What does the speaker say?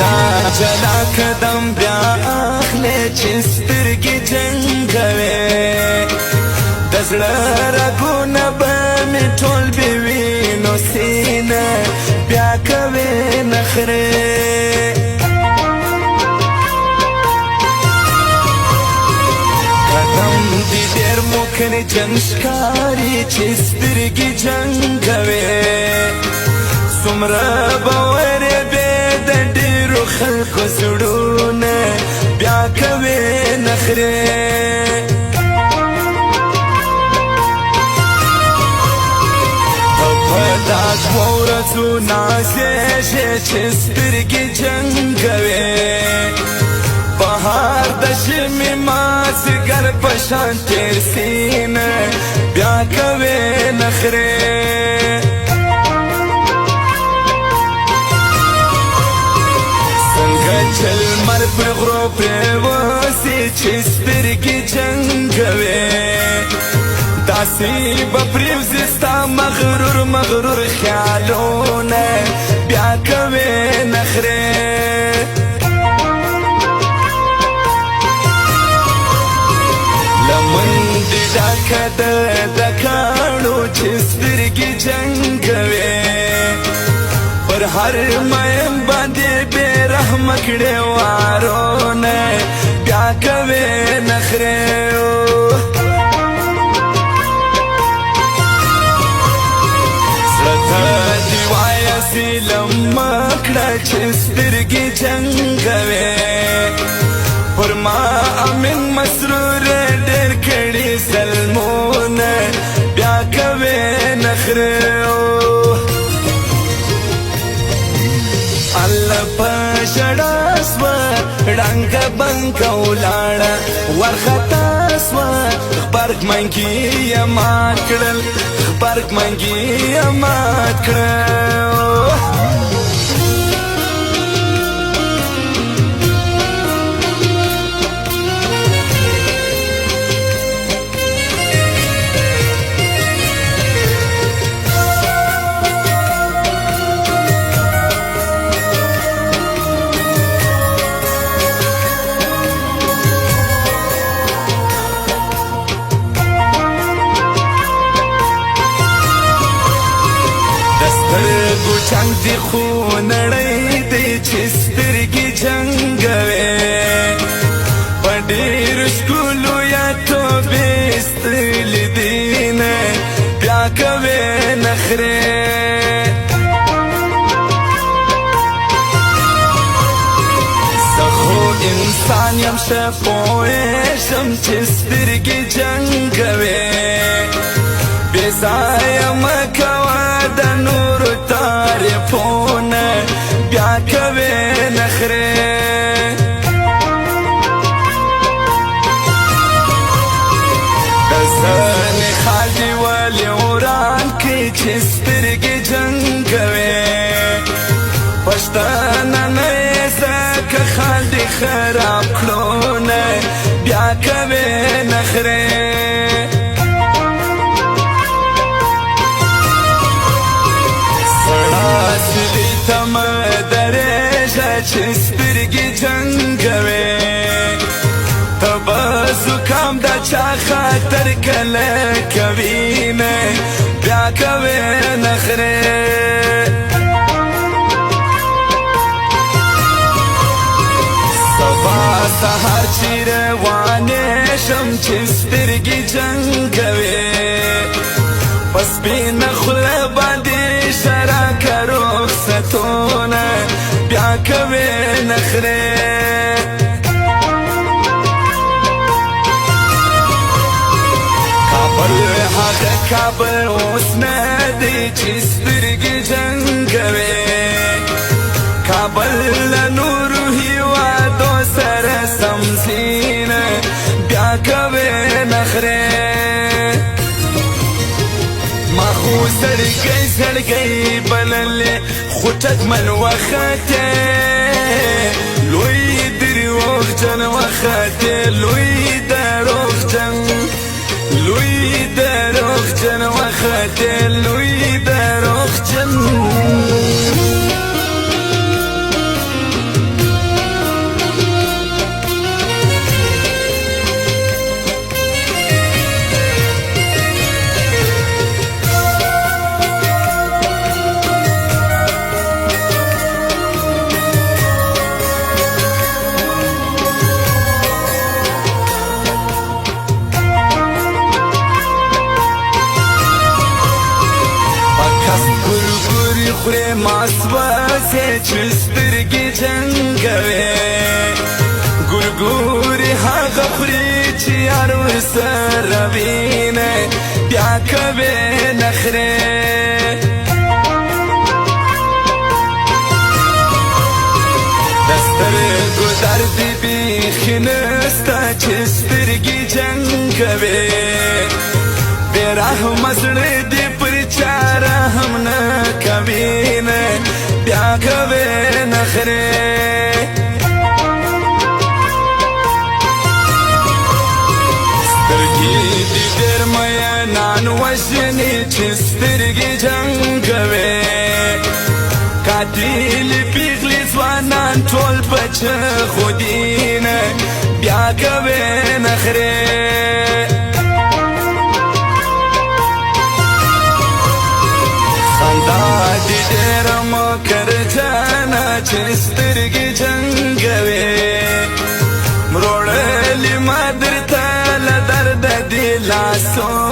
جلا جلا قدم بیا اخلی چی سترگی جنگوی دزړه رګونه به می ټول بوینو سینه بیا کوي نخرې قدم دې ډېر موکرې جنګ ښکاري چې سترګې جنګوي څومره به ورېبې د ډېرو خلکو زړونه بیا کوي نخرې دا ورځو نازېږي چې سترګې جنګوي بهار د ژمي مازدیګر په شان تېر سینه بیا کوي نخرې څنګه چې لمر پر غرو پرېوځي چې سترګې جنګوي داسې به پرېوځي ستا مغرور مغرور خیالونه بیا کوي نخرې لمن دې ډکه ده د کاڼو چې سترګې جنګوي پر هر مین باندې بې رحمه کړې وارونه بیا کوي نخرې سیلم مکړه چې سترګې جنګوي پر ما امین مسرور ډېر کړي ظلمونه بیا کوي نخرې الله په ژړا سوه ړنګه بنګه ولاړه ورخطا سوه غبرګ منګي یې مات کړل غبرګ منګي یې مات کړل جنگ دی خو نړۍ دی چې سترګې جنګوي په ډېرو ښکلو یا توبې ستړلې دینه بیا کوي نخرې زه خو انسان یم ښه پوهېږم چې سترګې جنګوي بې ځایه مه کوه د نورو تعریفونه بیا کوي نخرې د زنې خال دې ولې وران کړي چې سترګې جنګوي پښتانه نه یې ځکه خال دې خراب کړونه بیا کوي نخرې تمه درېږه چې سترګې جنګوي ته به زکام د چا خاطر کله کوي نه بیا کوي نخرې سبا سهار چې روانې شم چې سترګې جنګوي په سپینه خوله باندې شراکه رخصتونه بیا کوي نخرې کابل هغه کابل اوس نه دی چې سترګې جنګوي کابل له نورو هېوادو سره سمزینه بیا کوي نخرې ما خو زړګی زړګی بللې خو ټکمن وخته لوی دروغجن وخته لوی دروغجن لوی دروغجن وخته لوی دروغجن داسې چې سترګې جنګوي ګورګورې هغه خوري چې یار ورسره وینې بیا کوي نخرې د سترګو درد بیخي نسته چې سترګې جنګوي بې رحمه زړه دې پر چا رحم نه کوي نه بیا کوي نخرې سترګې دې ډېر مینان وژني چې سترګې جنګوي قاتل پیغلې ځوانان ټول بچه خودي نه بیا کوي نخرې خندا دې ډېره مکر جانه چې سترګې جنګوي مروړلې ما درته له درده دې لاسونه